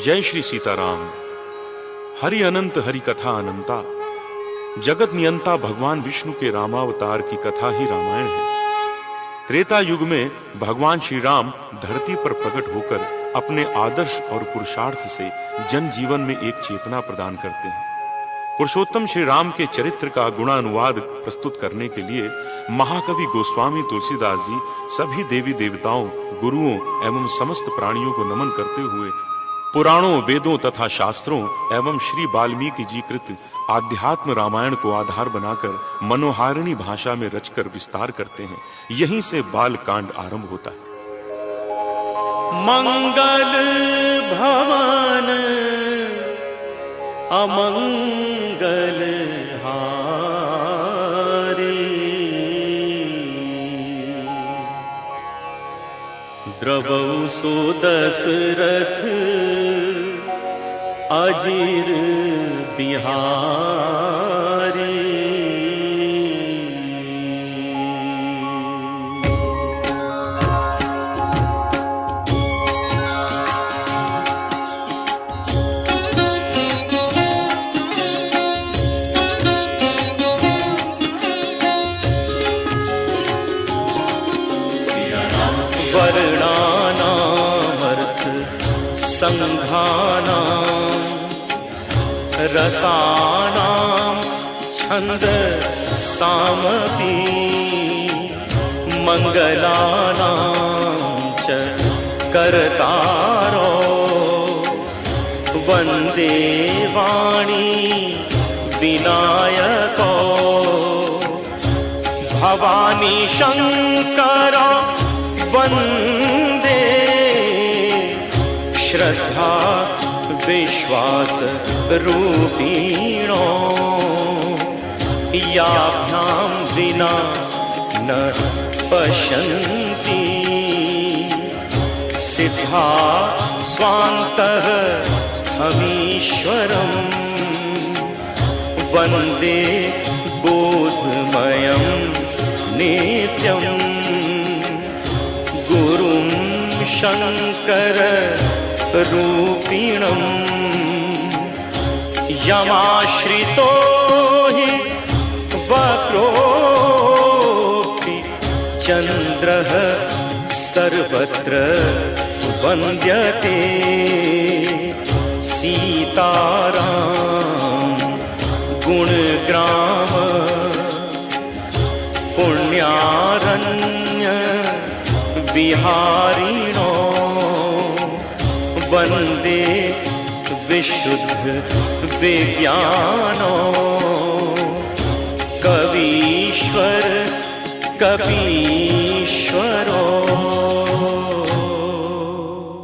जय श्री सीताराम। हरि अनंत हरि कथा अनंता। जगत नियंता भगवान विष्णु के रामावतार की कथा ही रामायण है। त्रेता युग में भगवान श्री राम धरती पर प्रकट होकर अपने आदर्श और पुरुषार्थ से जन जीवन में एक चेतना प्रदान करते हैं। पुरुषोत्तम श्री राम के चरित्र का गुणानुवाद प्रस्तुत करने के लिए महाकवि गोस्वामी तुलसीदास जी सभी देवी देवताओं, गुरुओं एवं समस्त प्राणियों को नमन करते हुए पुराणों, वेदों तथा शास्त्रों एवं श्री वाल्मीकि जी कृत आध्यात्म रामायण को आधार बनाकर मनोहारिणी भाषा में रचकर विस्तार करते हैं। यहीं से बाल कांड आरंभ होता है। मंगल भवन अमंगल हारी, द्रवौ सो दशरथ अजीर बिहारी। वर्णानामर्थ संघानां रसानां छंद सामपि, मंगलानां च कर्तारो वंदे वाणी विनायको। भवानी शंकर वंदे श्रद्धा विश्वास रूपिणो। याभ्यां विना न पश्यन्ति सिद्धा स्वान्तः स्थमीश्वरम्। वन्दे बोधमयं नित्यम् गुरुं शंकर रूपिणम्। यमाश्रितो हि वक्रोऽपि चन्द्रः सर्वत्र वन्द्यते। सीताराम गुणग्राम पुण्यारण्य विहारिणो। वन्दे विशुद्ध विज्ञानो। कवीश्वर कपीश्वरो।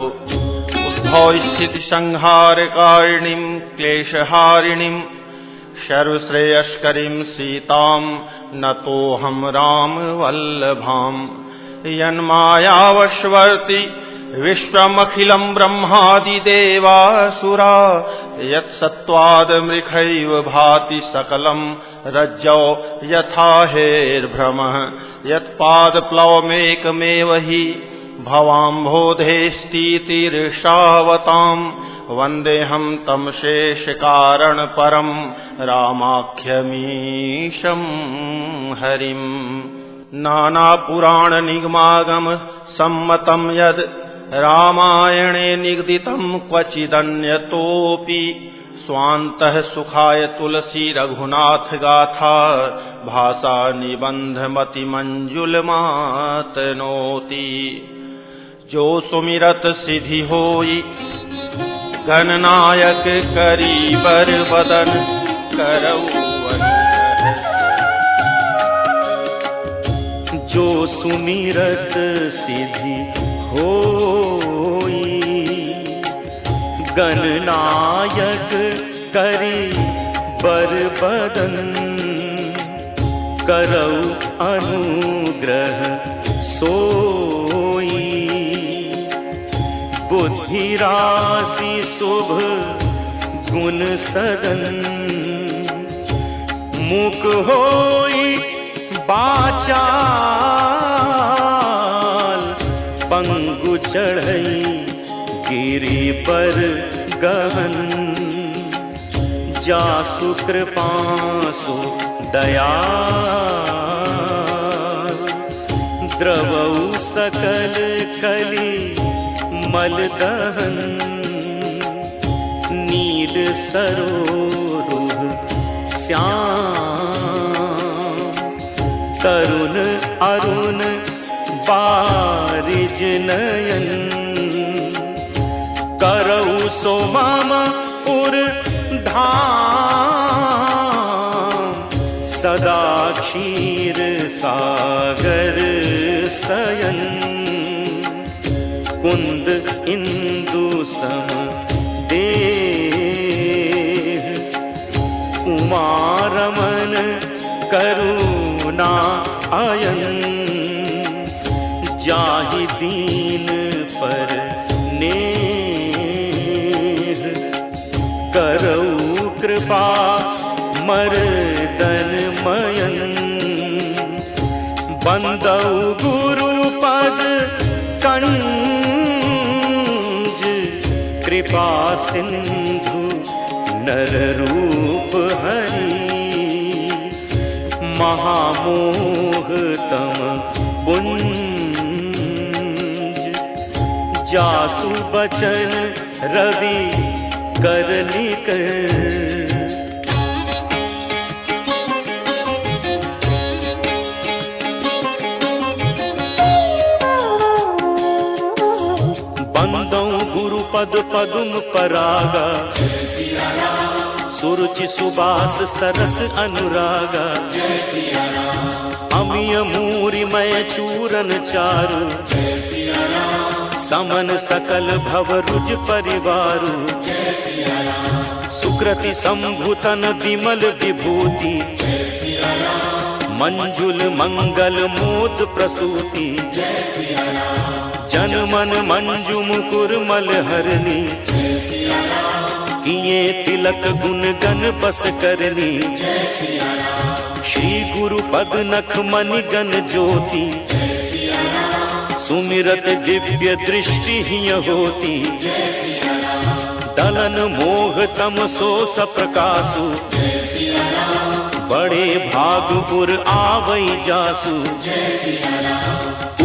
उद्भव स्थिति संहारकारिणीं क्लेशहारिणीं सर्वश्रेयस्करीं सीतां नतोऽहं रामवल्लभाम्। यन्मायावशवर्ति विश्वमखिलं ब्रह्मादिदेवासुरा। यत्सत्त्वादमृखैव भाति सकलं रज्जौ यथा हेर्भ्रमः। यत्पादप्लवमेकमेव हि भवाम्भोधेस्तीतिर्षावताम्। वन्देऽहं तं शेषकारणपरं रामाख्यमीशं हरिम्। नानापुराणनिगमागम सम्मतं यद् रामायणे निगदितं क्वचिदन्यतोऽपि। स्वान्तः सुखाय तुलसी रघुनाथ गाथा भाषा निबंधमतिमंजुलमातनोति। जो सुमिरत सिद्धि होई गणनायक करीबर बदन करऊ। जो सुमिरत सिद्धि होई गणनायक करी बरबदन। करऊ अनुग्रह सोई बुद्धि राशि शुभ गुण सदन। मुख होई बाचाल पंगु चढ़ई गिरी पर गहन, जासु कृपासु दया, द्रवौ सकल कली मल दहन, नील सरोरुह श्याम, तरुण अरुण बारिज नयन, करऊ सो मम उर धाम, सदा क्षीर सागर सयन, कुंद इंदु सम देह, उमा रमन करुणा अयन, जाहि दीन पर नेह, करऊ कृपा मर्दन मयन, बंदऊ गुरु पद कंज, कृपा सिंधु नर रूप हरि, महामोह तम पुंज, जासु बचन रवि कर निकर, पद पदुम परागा, सुरुचि सुबास सरस अनुरागा, अमिय मूरि मय चूरन चारु, समन सकल भव रुज परिवारु, सुकृति संभुतन विमल विभूति, मंजुल मंगल मोद प्रसूति, जन मन मंजु मुकुर मल हरनी, किए तिलक गुण गण बस करनी, श्री गुरु पद नख मनि गण ज्योति, सुमिरत दिव्य दृष्टि ही होती, दलन मोह तम सो सप्रकाशु, बड़े भाग पुर आवई जासु,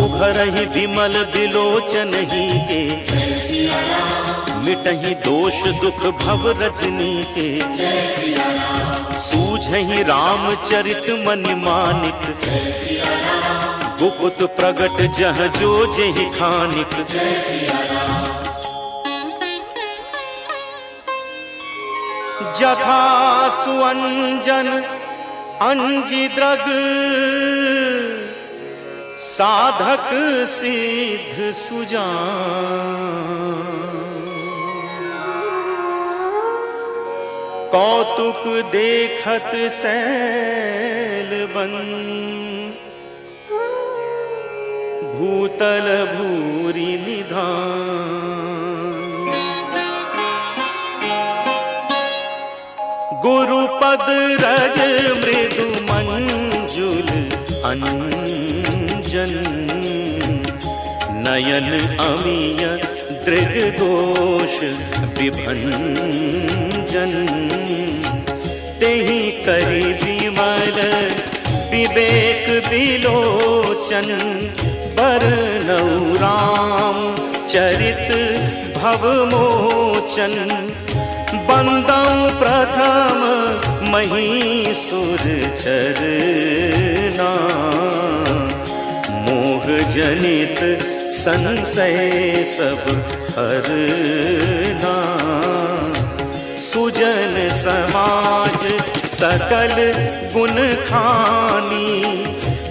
उभरहि विमल बिलोचन ही के, मिटहि दोष दुख भव रजनी के, सूझहि रामचरित मनि मानिक, गुप्त प्रगट जह जो जेहि खानिक, जथा सुअंजन अंजि द्रग, साधक सिद्ध सुजान, कौतुक देखत सैल बन, भूतल भूरि निधान, गुरुपद रज मृदु मंजुल अंजन, नयन अमीय दृग दोष विभंजन, तेहि करि विमल विवेक विलोचन, बरनऊ राम चरित भव मोचन, बंदऊ प्रथम महीसुर चरना, मोह जनित संशय सब हरना, सुजन समाज सकल गुण खानी,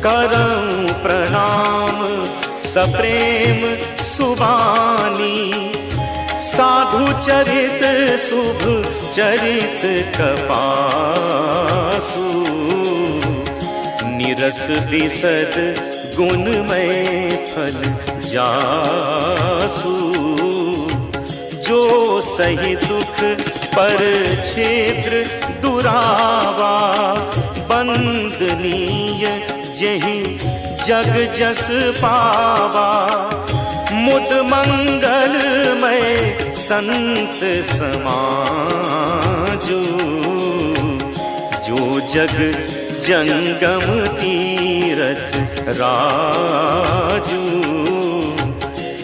करऊं प्रणाम सप्रेम सुबानी, साधु चरित शुभ चरित कपासु, निरस दिसद गुणमय फल जासु, जो सही दुख पर क्षेत्र दुरावा, बंदनीय जेहि जग जस पावा, मुद मंगलमय संत समाजो, जो जग जंगम तीरथ राजू।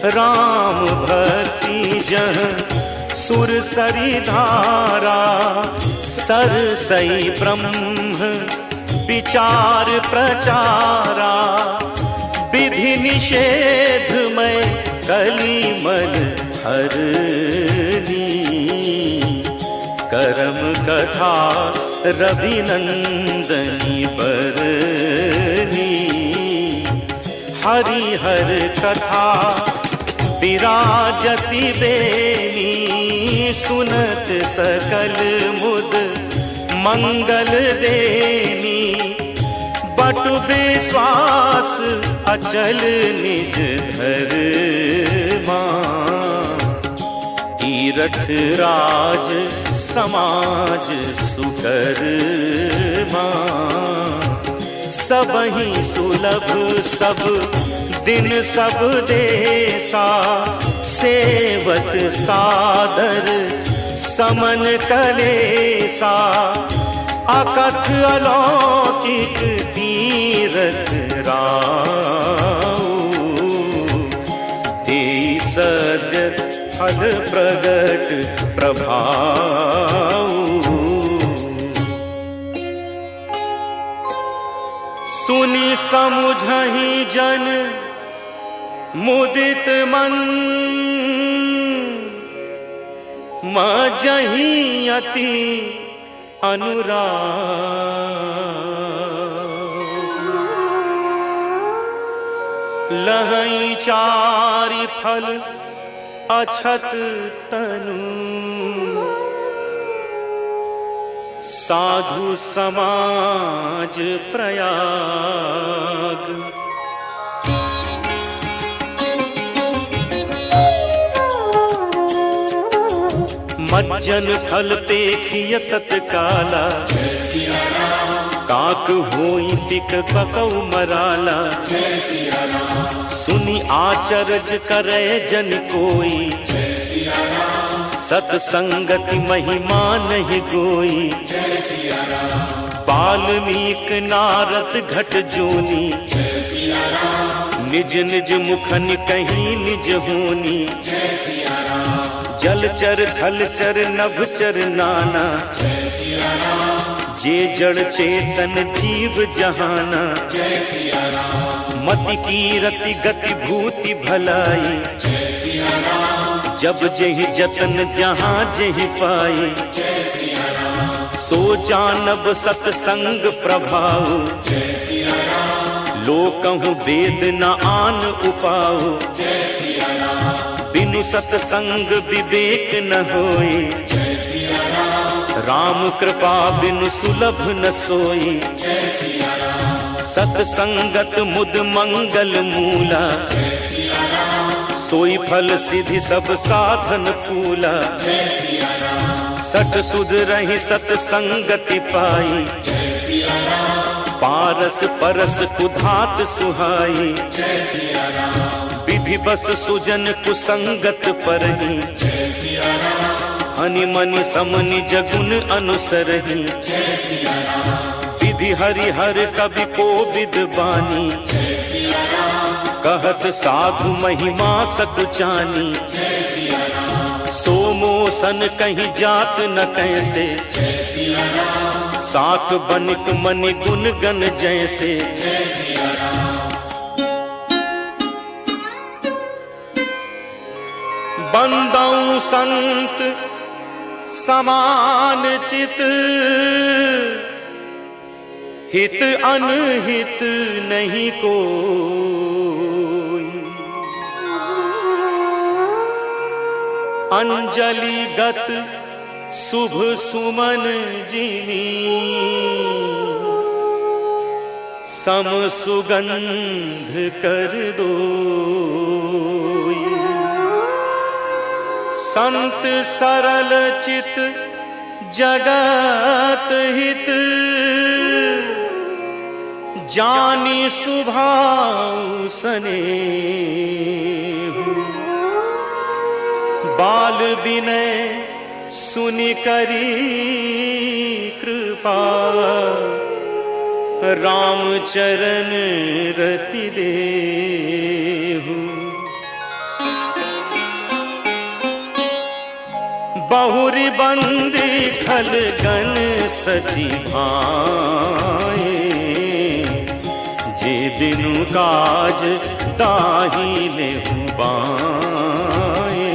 राम भक्ति जह सुर सरी धारा, सरसई ब्रह्म विचार प्रचारा। विधि निषेध में कलिमल हरनी, करम कथा रविनंदनी बरनी। हरिहर कथा विराजति बेनी, सुनत सकल मुद मंगल देनी। बटु विश्वास अचल निज धर्मा, तीरथ राज समाज सुकर्मा। सबहि सुलभ सब दिन सब देसा, सेवत सादर समन कलेसा। अकथ अलौकिक तीरथ राऊ, देई सद्य फल प्रगट प्रभाऊ। सुनि समुझहि जन मुदित मन, मजहि अति अनुराग। लहई चारि फल अछत तनु, साधु समाज प्रयाग। मज्जन फल पेखिय तत्काला, काक होई पिक ककौ मराला। सुनि आचरज करे जन कोई, सतसंगति महिमा नहीं गोई। वाल्मीक नारद घट जोनी, निज निज मुखन कहीं निज होनी। जलचर थलचर नभचर नाना, जे जड़ चेतन जीव जहाना। मति की रति गति भूति भलाई, जब जहि जतन जहाँ जहि पाए। सो जानब सतसंग प्रभाव, लोकहु वेद न आन उपाओ। बिनु सतसंग विवेक न होई, राम कृपा बिनु सुलभ न सोई। सतसंगत मुद मंगल मूला, सोई फल सिद्धि सब साधन फूला। सठ सुध रही सतसंगति पाई, पारस परस कुधात सुहाई। विधि बस सुजन कुसंगत परही, हनि मनि समनि जगुन अनुसरही। विधि हरि हर कवि को विद बानी, कहत साधु महिमा सकुचानी। सो मोसन कहीं जात न कैसे, साक बनिक मनि गुण गण जैसे। बंदौ संत समान चित, हित अनहित नहीं कोई। अंजलि गत शुभ सुमन जिनी, सम सुगंध कर दो। संत सरल चित जगत हित, जानी सुभाव सनेहु। बाल विनय सुनि करी कृपा, राम चरण रति देहु। बहुरी बंदी खलगन सती भाए, जे बिनु काज ताहि नेहु बाए।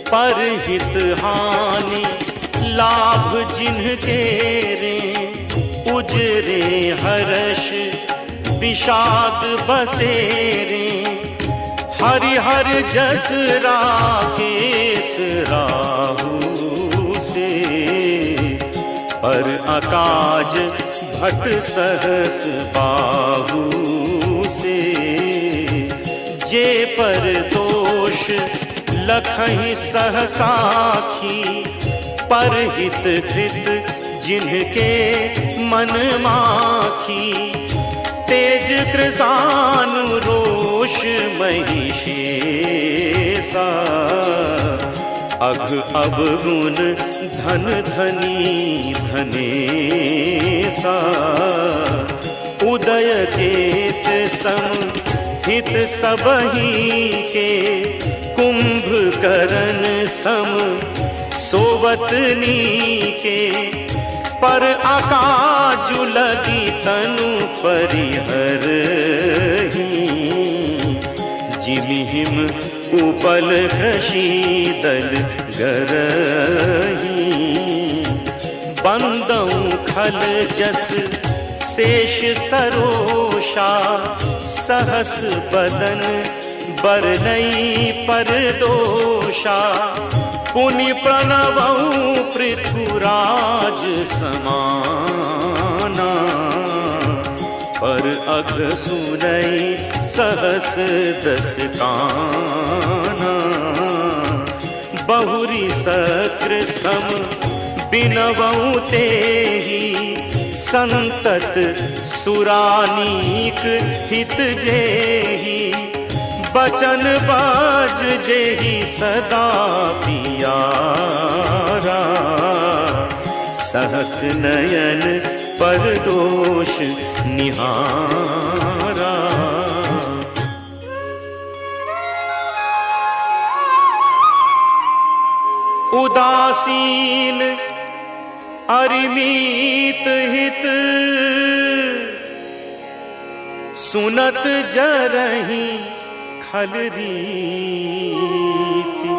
परहित हानि लाभ जिनके रे, उजरे हर्ष विषाद बसेरे। हरिहर जस राकेश राहु से, पर अकाज भट सहस बाहु से। जे पर दोष लखहि सहसाखी, परहित कृत जिनके मन माखी। तेज कृसानु रोष महिषेसा, अघ अवगुण धन धनी धनेसा। उदय केत सम हित सबही के, कुंभकर्ण सम सोवतनी के। पर आकाजु लगी तनु परिहरहि, जिमिहिम उपल कृषि दल गरहि। बंदऊ खल जस शेष सरोषा, सहस बदन बरनई पर दोषा। पुनि प्रणवऊ पृथुराज समाना, पर अघ सुनई सहस दस काना। बहुरी सक्र सम बिनवऊ तेहि, संतत सुरानीक हित जेहि। बचन बाज जेहि सदा पियारा, सहस नयन पर दोष निहारा। उदासीन अरिमीत हित, सुनत जरहि खल रीति।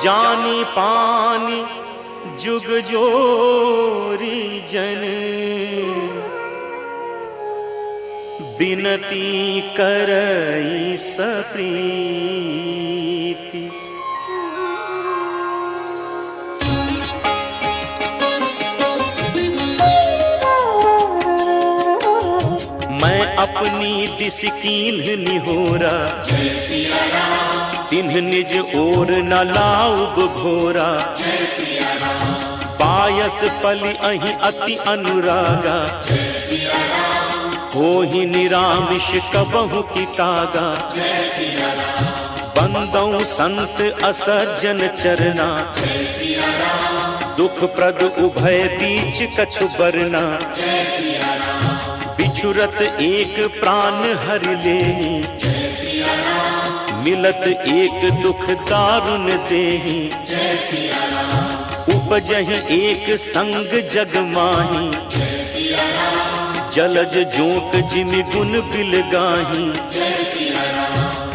जानी पानी जुग जोरी जन, बिनती करई सप्रीति। मैं अपनी दिस कीन्ह निहोरा, तिन्ह निज ओर न लाउब घोरा। पायस पलि अहि अति अनुरागा, होहि निरामिष कबहु कितागा। बंदौ संत असज्जन चरना, दुख प्रद उभय बीच कछु बरना। बिछुरत एक प्राण हरि लेहि, मिलत एक दुख दारुण देहि। उपजहि एक संग जग माही, जलज जोक जिमि गुण बिल गाही।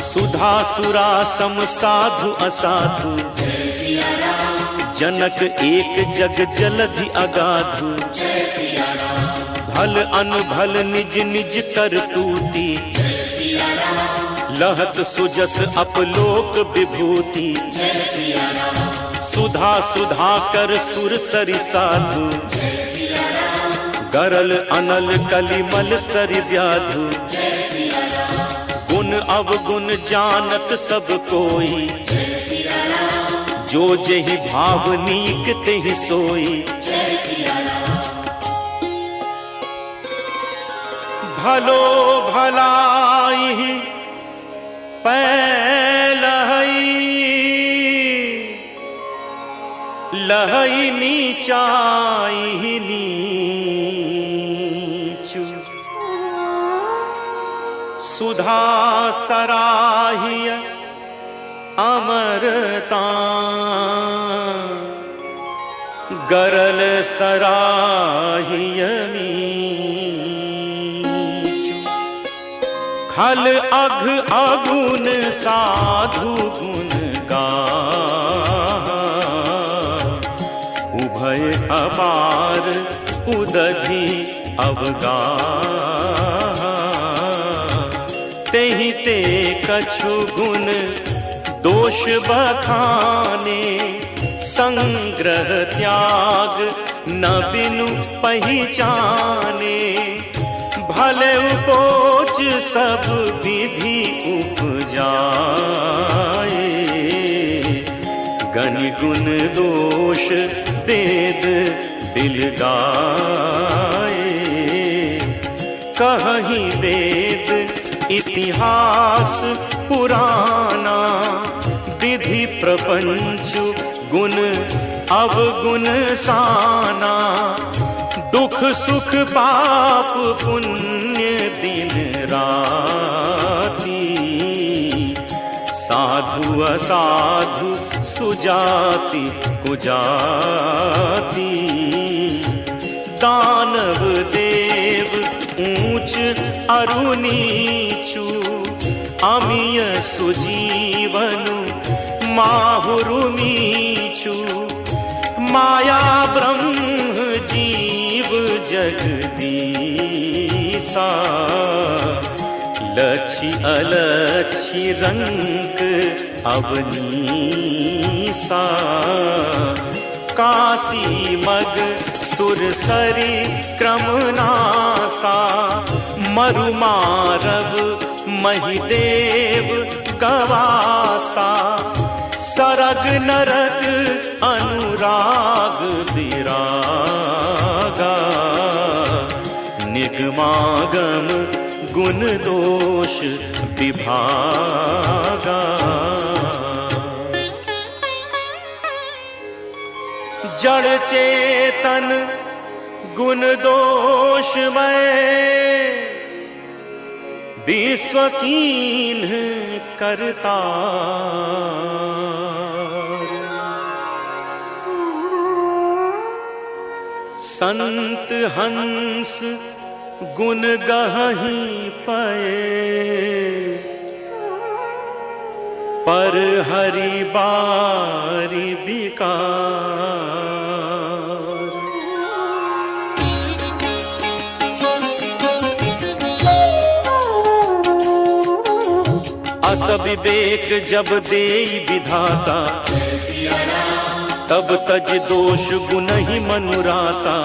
सुधा सुरा सम साधु असाधु, जनक एक जग जलधि अगाधु। भल अनभल निज निज करतूति, लहत सुजस अपलोक विभूति। सुधा सुधा कर सुर सरि साधु, गरल अनल कलिमल सरि व्याधु। गुण अवगुण जानत सब कोई, जो जेहि भावनीक तेहि सोई। भलो भलाई पैलहि, लहई नीचाई नीचु सुधा सराहिय अमरता गरल सराहिय नीचु खल अघ अगुन साधु गुण गा उभय अपार उदधि अवगा तेहि ते कछु गुण दोष बखाने संग्रह त्याग न बिनु पहिचाने भले उपोच सब विधि उपजाए गनि गुण दोष वेद बिलगाए कहीं वेद इतिहास पुराना विधि प्रपंच गुण अवगुण साना दुख सुख पाप पुण्य दिन राती साधु असाधु सुजाति कुजाति दानव देव ऊंच अरु नीचु अमिय सुजीवनु माहुरु मीचु माया ब्रह्म जीव जगदीसा लक्षी अलक्षी रंग अवनीसा काशी मग सुरसरी क्रमनासा मरुमारव महिदेव गवासा सरग नरक अनुराग विरागा निगमागम गुण दोष विभागा जड़ चेतन गुण दोषमय विश्व कीन करता संत हंस गुण गहि पए पर हरि बारी विकार अस विवेक जब देई विधाता तब तज दोष गुण ही मनुराता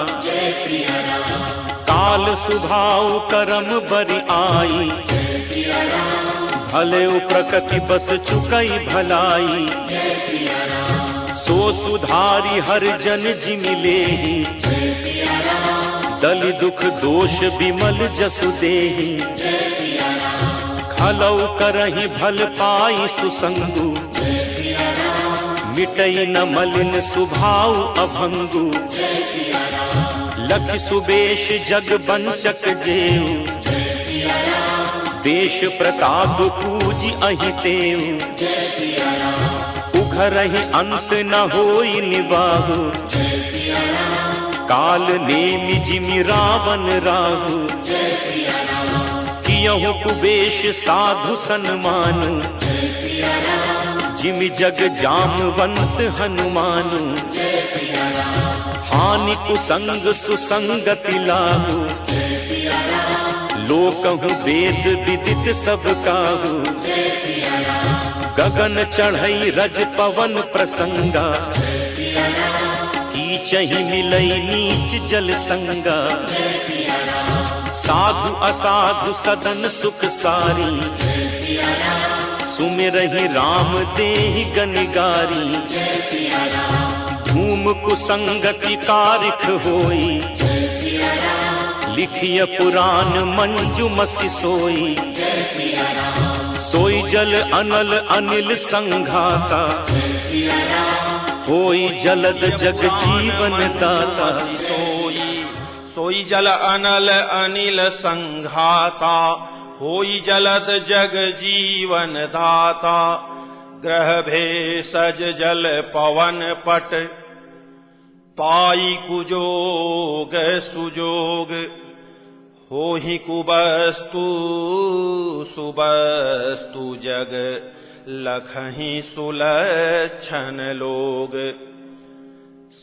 काल सुभाव करम बरि आई भले प्रकृति बस चुकई भलाई सो सुधारी हर जन जिमिले दलि दुख दोष बिमल जसु देहि खलौ करहि भल पाई सुसंगु मिटई न मलिन सुभाव अभंगु लख सुबेश जग बंचक जेऊ देश प्रताप पूजी अहि तेऊ उघरहि अंत न होई निबाहु काल नेमि जिमि रावण राहु कियहु कुबेश साधु सन्मान जिमि जग जामवंत हनुमान हानि कुसंग सुसंगति लाहु लोकहु वेद विदित सब काहु गगन चढ़ई रज पवन प्रसंगा कीचहि मिलई नीच जल संगा साधु असाधु सदन सुख सारी सुमिरहि राम देहि गनिगारी धूम कुसंगति कारिख होई लिखिय पुराण मंजु मसि सोई सोई जल अनल अनिल संघाता होई जलद जग जीवन दाता। सोई जल अनल अनिल संघाता, होई जलद जग जीवन दाता। ग्रह भेषज जल पवन पट, पाई कुजोग सुजोग। होहि कुबस्तु सुबस्तु जग, लखहि सुलक्षण लोग।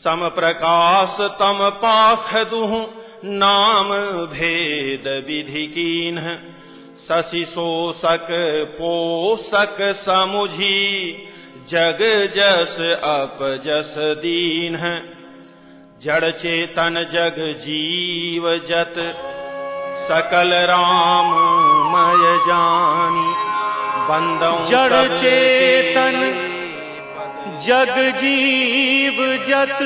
सम प्रकाश तम पाख दुहु, नाम भेद विधि कीन्ह। शशि शोषक पोषक समुझी, जग जस अपजस दीन्ह। जड़ चेतन जग जीव जत, सकल राममय जानी। जड़ चेतन जग जीव जत,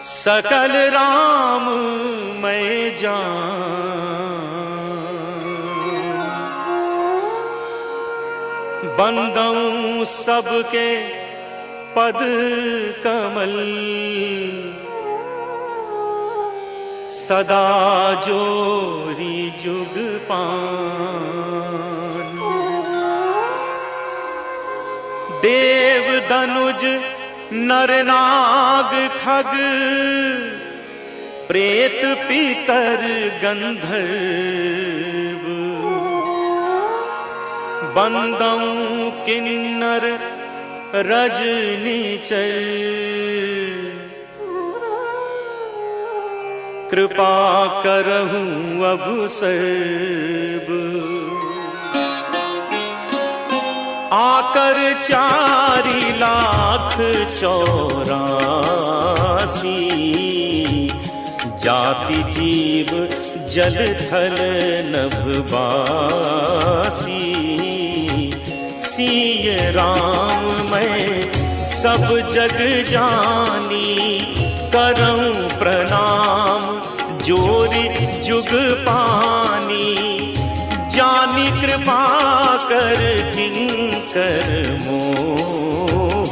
सकल राममय जानी। बंदऊं सबके पद कमल, सदा जोरी जुग पान। देव धनुज नर नाग खग, प्रेत पितर गंधर्व। बंदऊं किन्नर रजनीचर, कृपा करहूं अभु सर्ब। आकर 4,84,000 जाति जीव जल थल नभवासी। सिय राम मैं सब जग जानी, करऊं प्रणाम जोरी जुग पानी। जानी कृपा कर किंकर मोह,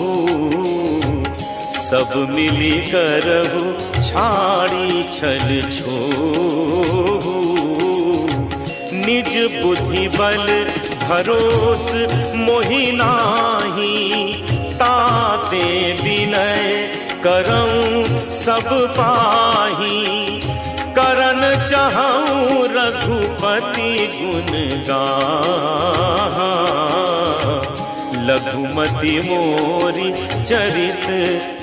सब मिली करहु छाड़ी छल छोह। निज बुद्धि बल भरोस मोहि नाही, ताते विनय करऊं सब पाही। करन चाहूं रघुपति गुण गाहा, लघुमति मोरी चरित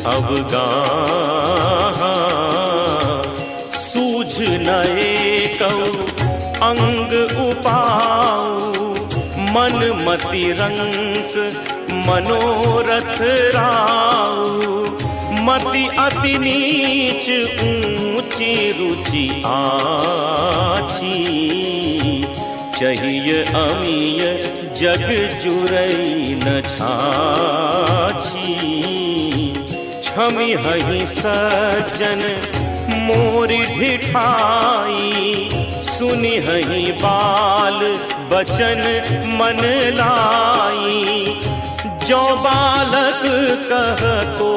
अवगाहा। सूझ न एकौ अंग उपाऊ, मन मति रंक मनोरथ राऊ। मति अति नीच ऊंची रुचि आछी, चाहिए अमीय जग जुरई न छाछी। छमि हहि सज्जन मोरि ढिठाई, सुनि हहि बाल बचन मन लाई। जो बालक कह तो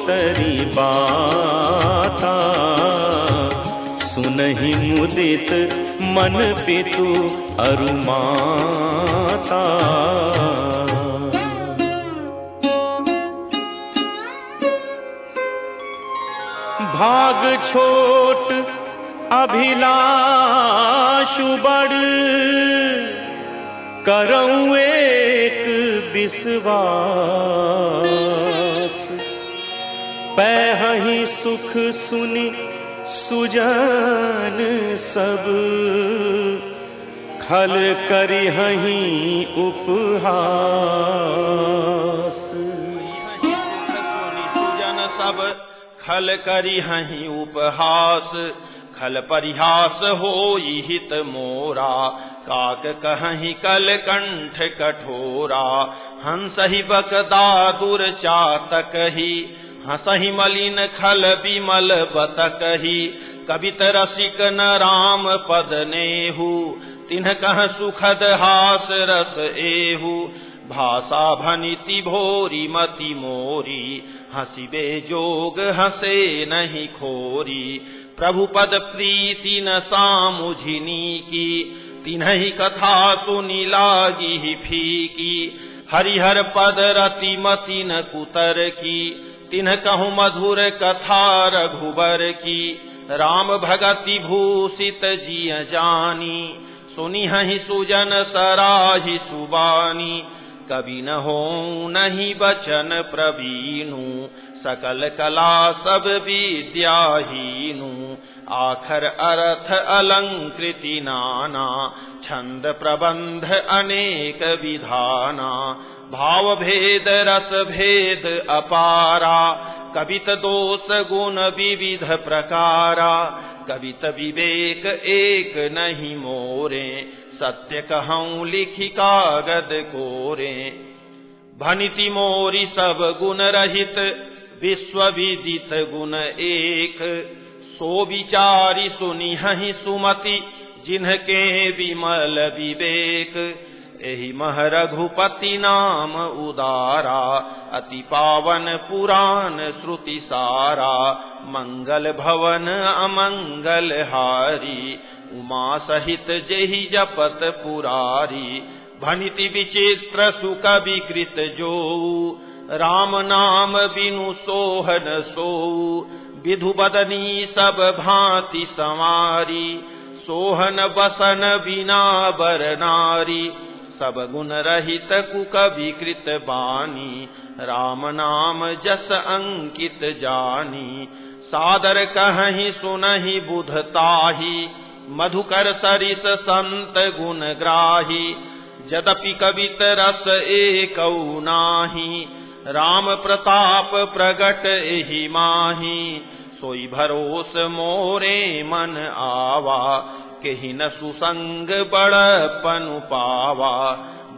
तरी बाता, सुनहि मुदित मन पितु अरु माता। भाग छोट अभिलाषु बड़, करऊं एक विश्वास। पैहि सुख सुनि सुजन सब, खल करिहहि उपहास। सुजन सब खल करिहहि उपहास। खल परिहास होई हित मोरा, काक कहहि कल कंठ कठोरा। हंसहि बकदा दुर चातकहि, हंसहि मलिन खल विमल बतकहि। कवित रसिक न राम पद नेहु, तिन्ह कह सुखद हास रस एहु। भाषा भनिति भोरी मति मोरी, हंसिबे जोग हंसे नहीं खोरी। प्रभु पद प्रीति न सामुझिनी की, तिन्हि कथा सुनि लागी ही फीकी। हरिहर पद रति मति न कुतर की, तिन्ह कहूँ मधुर कथा रघुबर की। राम भगति भूषित जिय जानी, सुनिहि सुजन सराहि सुबानी। कवि न हो नहीं बचन प्रवीणु, सकल कला सब विद्याहीनु। आखर अर्थ अलंकृति नाना, छंद प्रबंध अनेक विधाना। भाव भेद रस भेद अपारा, कवित दोष गुण विविध प्रकारा। कवित विवेक एक नहीं मोरे, सत्य कहूँ लिखि कागद कोरे। भनिति मोरी सब गुण रहित, विश्व विदित गुण एक। सो विचारी सुनिहि सुमति, जिनके विमल विवेक। एहि मह रघुपति नाम उदारा, अति पावन पुराण श्रुति सारा। मंगल भवन अमंगल हारी, उमा सहित जेहि जपत पुरारी। भनिति विचित्र सुख विकृत जो, राम नाम बिनु सोहन सोऊ। विधु बदनी सब भांति संवारी, सोहन बसन बिना बर नारी। सब गुण रहित कुक विकृत बानी, राम नाम जस अंकित जानी। सादर कहहि सुनहि बुधताही, मधुकर सरिस संत गुण ग्राही। यद्यपि कवित रस एकौ नाही, राम प्रताप प्रगट एहि माही। सोई भरोस मोरे मन आवा, केहि न सुसंग बड़पनु पावा।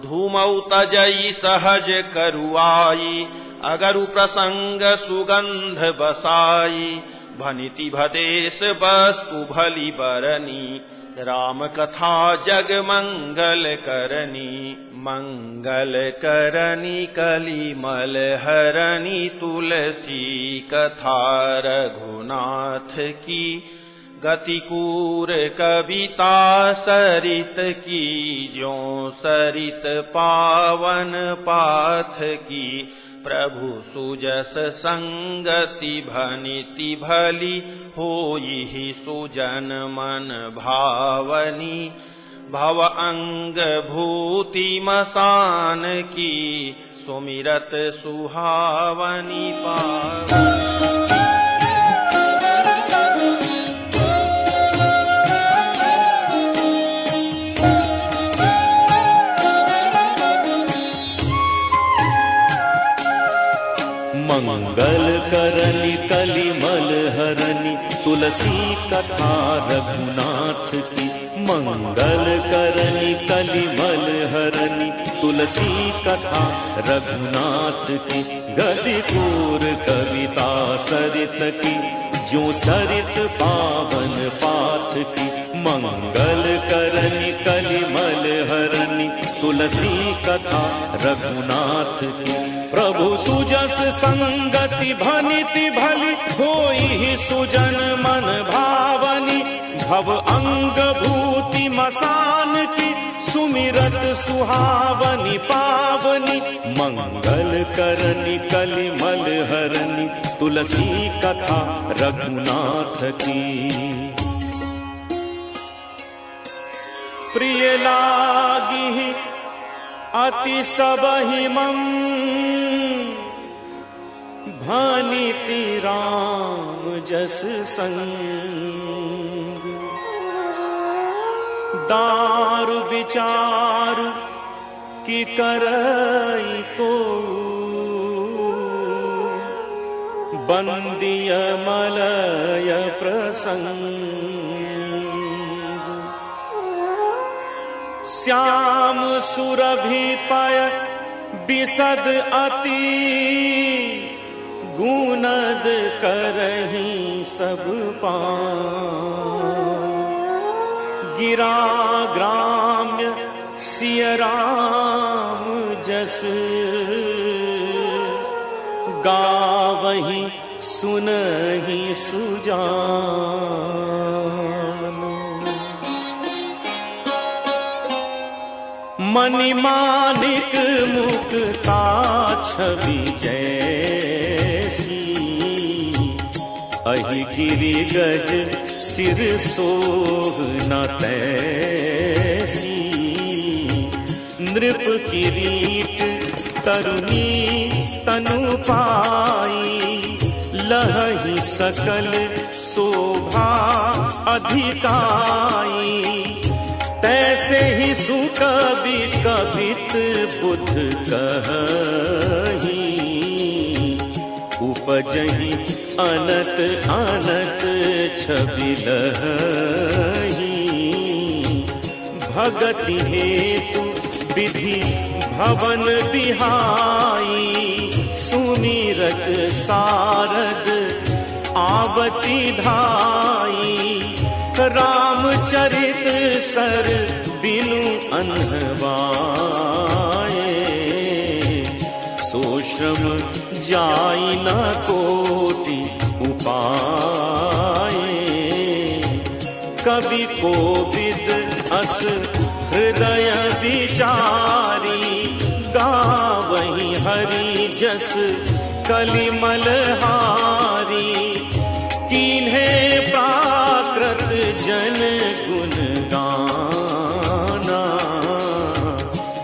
धूमौ तजई सहज करुआई, अगरु प्रसंग सुगंध बसाई। भनिति भदेश वस्तु भली बरनी, राम कथा जग मंगल करनी। मंगल करनी कलिमल हरनी, तुलसी कथा रघुनाथ की। गतिकूर कविता सरित की, ज्यों सरित पावन पाथ की। प्रभु सुजस संगति भनिति भली, होई सुजन मन भावनी। भव अंग भूति मसान की, सुमिरत सुहावनी पावनी। मंगल करनी कलिमल हरनी, तुलसी कथा रघुनाथ की। मंगल करनी कलिमल हरनी, तुलसी कथा रघुनाथ की। गदिकूर कविता सरित की, जो सरित पावन पाथ की। मंगल करनी कलिमल हरनी, तुलसी कथा रघुनाथ की। प्रभु सुजस संगति भनिति भली, होई सुजन मन भावनी। भव अंग भूति मसान की, सुमिरत सुहावनी पावनी। मंगल करनी कलिमल हरनी, तुलसी कथा रघुनाथ की। प्रिय लागी अति सबहि मम, भनिति राम जस संग। दारु विचार की करई को, बंदिय मलय प्रसंग। श्याम सुरभि पय बिसद अति, गुनद करहि सब पाँ। गिरा ग्राम्य सिय राम जस गावहि सुनहि सुजान। मणिमाणिक मुक्ता छवि जैसी, अहि गिरि गज सिर सोहना तैसी। नृप किरीट तरुणी तनु पाई, लहहि सकल शोभा अधिकाई। तैसे ही सुकवि कवित बुध कहि, उपजहि अनत अनत छवि लहहि। भगति हेतु विधि भवन बिहाई, सुमिरत सारद आवती धाई। रामचरित सर बिनु अनहवाए, सो श्रम जाई न कोटि उपाये। कवि कोविद अस हृदय विचारी, गावहि हरि जस कलिमल हारी। कीन्हे प्राकृत जन गुण गाना,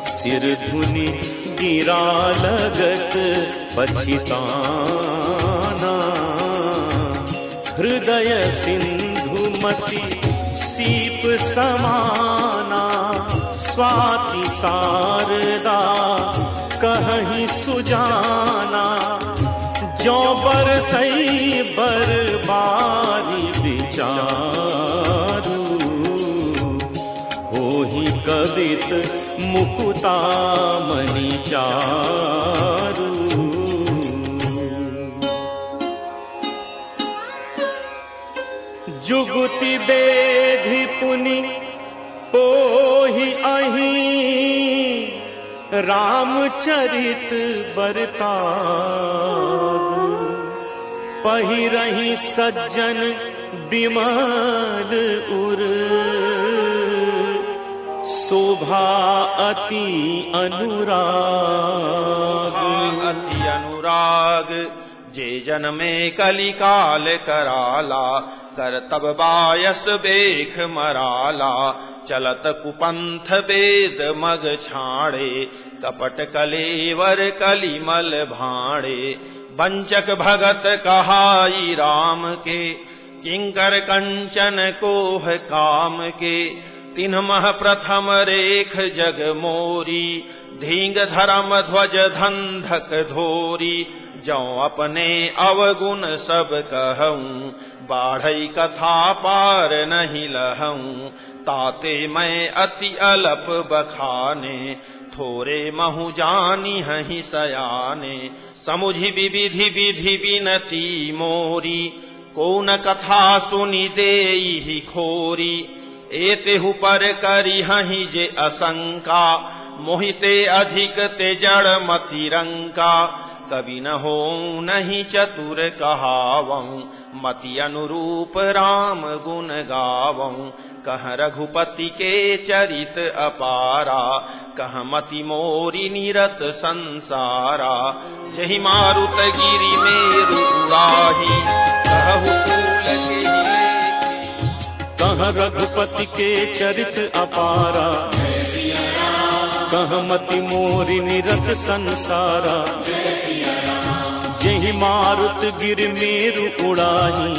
सिर धुनि गिरा लगत पछिताना। हृदय सिंधु मति सीप समाना, स्वाति शारदा कहीं सुजाना। जो बरसई बरबारी विचारू, होहि कवित मुकुता मणि चारू। जुगुति बेधि पुनि पोहि अहि, रामचरित बरतागु। पहिरहि सज्जन बिमल उर, शोभा अति अनुराग। अति अनुराग जे जन्मे कलिकाल कराला, करतब बायस बेख मराला। चलत कुपंथ वेद मग छाड़े, कपट कलेवर कलिमल भाड़े। वंचक भगत कहाई राम के, किंकर कंचन कोह काम के। तिन्ह प्रथम रेख जग मोरी, धींग धर्म ध्वज धंधक धोरी। जौ अपने अवगुण सब कहूँ, बाढ़ई कथा पार नहीं लहूँ। ताते मैं अति अलप बखाने, थोरे महु जानी हहि सयाने। समुझि विविधि विधि विनती मोरी, कौन कथा सुनि देहि खोरी। एतेहु पर करी हहि जे असंका, मोहिते अधिक ते जड़ मति रंका। कवि न हो नहीं चतुर कहावऊँ, मति अनुरूप राम गुण गावऊँ। कह रघुपति के चरित अपारा, कह मति मोरी निरत संसारा। जहि मारुत गिरि मेरु उड़ाही, कहु फूल के हिले। कह रघुपति के चरित अपारा, कह मति मोरी निरत संसारा। जहि मारुत गिर मेरु उड़ाही,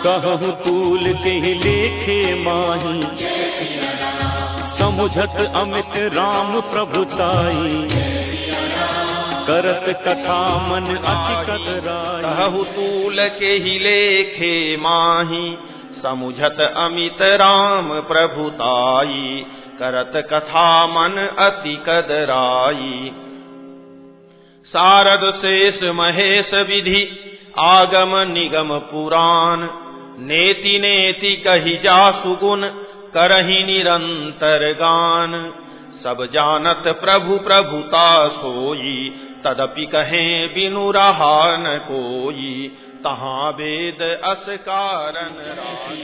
कहु तूल के लेखे माही। समुझत अमित राम प्रभुताई, करत कथा मन अति कतराई। कहु तूल के लेखे माही, समुझत अमित राम प्रभुताई। करत कथा मन अति कदराई। सारद शेष महेश विधि, आगम निगम पुराण। नेति नेति कहि जासु गुण, करहि निरंतर गान। सब जानत प्रभु प्रभुता सोई, तदपि कहें बिनु रहा न कोई, तहाँ वेद अस कारण राई।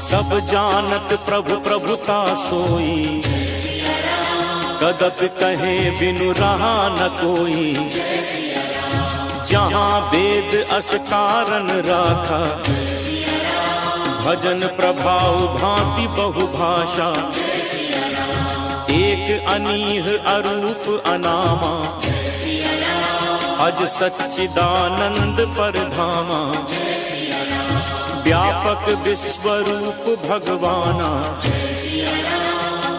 सब जानत प्रभु प्रभुता सोई, कदपि कहे बिनु रहा न कोई, जहाँ वेद अस कारण राखा, भजन प्रभाव भांति बहुभाषा, एक अनीह अरूप अनामा, अज सच्चिदानंद परधामा, व्यापक विश्वरूप भगवाना,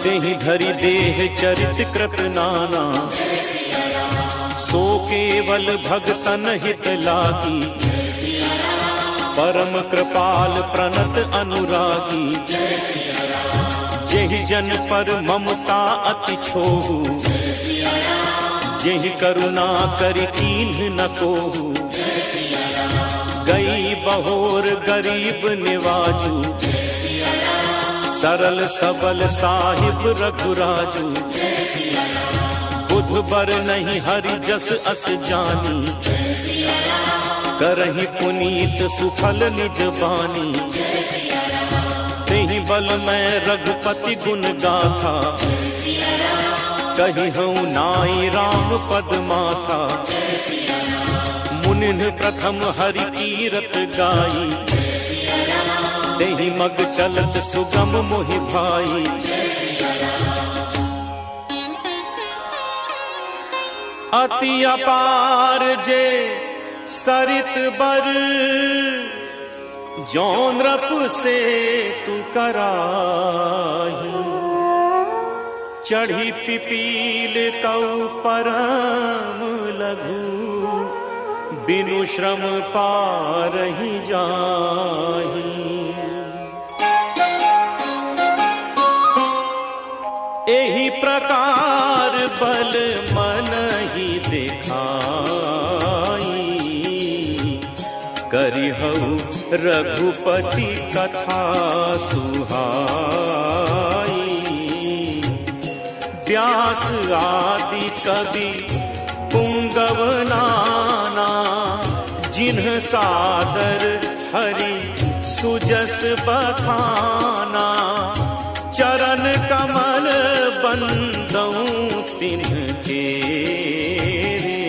तेहि धरि देह चरित कृत नाना, सो केवल भगतन हित लागी, परम कृपाल प्रणत अनुरागी, जेहि जन पर ममता अति छोहु, जेहि करुणा करि कीन्ह न कोहु, गई बहोर गरीब निवाजू, सरल सबल साहिब रघुराजू, बुध बर नहीं हरि जस अस जानी, करहि पुनीत सुफल निज बानी, तेहि बल मैं रघुपति गुण गाथा, कहि हूँ नाई राम पद माथा, मुनिन प्रथम हरि कीरत गाई, तेहि मग चलत सुगम मोहि भाई, अति अपार जे सरित बर, जौन रप से तू कराही, चढ़ी पिपील कऊ परम लघु, बिनु श्रम पारहि जाही। एहि प्रकार बल मन ही दिखाई, करिहउ रघुपति कथा सुहाई, व्यास आदि कवि पुंगव नाना, जिन्ह सादर हरि सुजस बखाना, चरण कमल बंदऊं तिन्हके रे,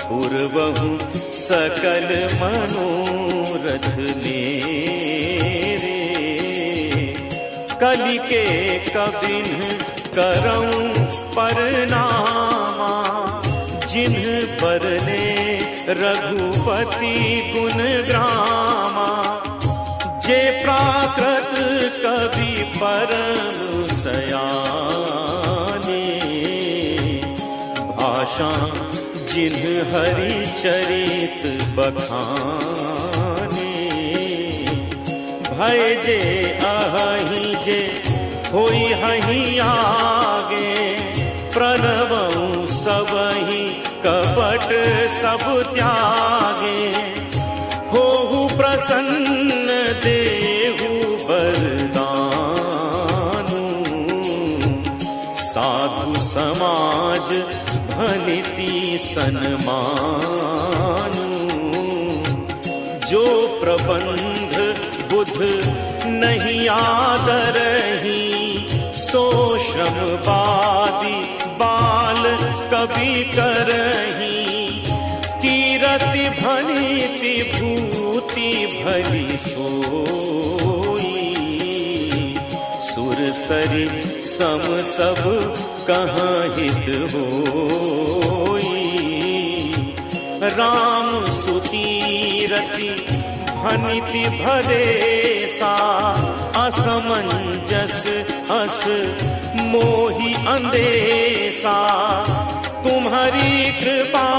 पूर्वहु सकल मनोरथ मेरे, कलि के कबिन्ह करऊं परनामा, जिन्ह बरने रघुपति गुण ग्रामा, जे प्राकृत कवि परम सयाने, भाषा जिन्ह हरि चरित बखाने, भय जे अहि जे होई हहि आगे, प्रणवऊं सबहि कपट सब त्यागे, होहु प्रसन्न देहु वरदानु, साधु समाज भनिति सन्मानु, जो प्रबंध बुध नहीं आदरही, सो श्रम बादी बाल कवि करही, कीरति भनिति भूति भली सोई, सुरसरी सम सब कहाँ हित होई, राम सुतीरति भनिति भदेसा, असमंजस अस मोहि अंदेसा, तुम्हारी कृपा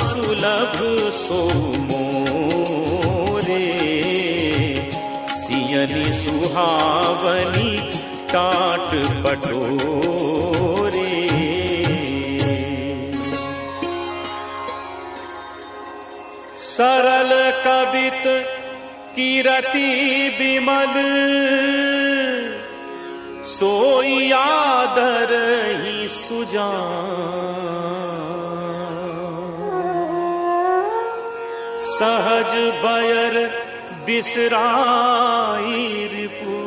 सुलभ सो मोरे, सियनि सुहावनी टाट पटोरे, सरल कवित कीरति विमल, सोई आदर ही सुजान, सहज बयर बिसराई रिपु,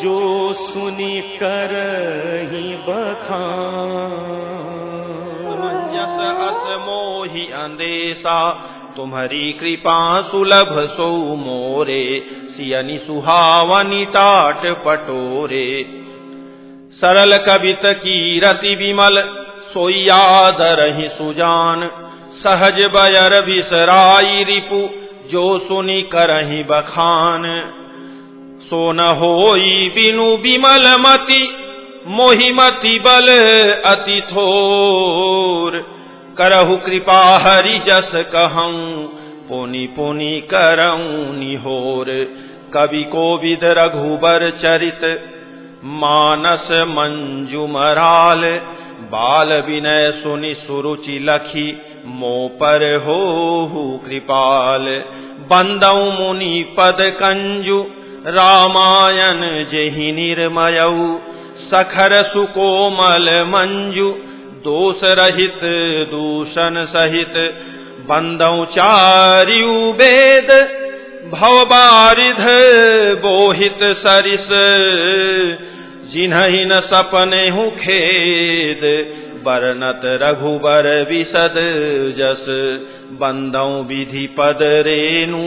जो सुनी करहि बखान। समंजस अस मोहि अंदेशा, तुम्हारी कृपा सुलभ सो मोरे, सियनि सुहावनि टाट पटोरे। सरल कवित की रति विमल, सोई आदरहि सुजान, सहज बयर बिसराई रिपु, जो सुनि करहि बखान। सो न होई बिनु विमल मति, मोहि मति बल अति थोर। करहु कृपा हरि जस कहऊँ, पुनि पुनि करऊँ निहोर। कवि कोविद रघुबर चरित, मानस मंजु मराल। बाल विनय सुनि सुरुचि लखी, मो पर होहु कृपाल। बंदऊ मुनि पद कंजु, रामायण जेहि निर्मयऊ। सखर सुकोमल मंजु, दोष रहित दूषण सहित। बंदऊ चारियु वेद, भव बारिध बोहित सरिस। जिन्हि न सपनेहु खेद, बरनत रघुबर विशद जस। बंदऊ विधि पद रेणु,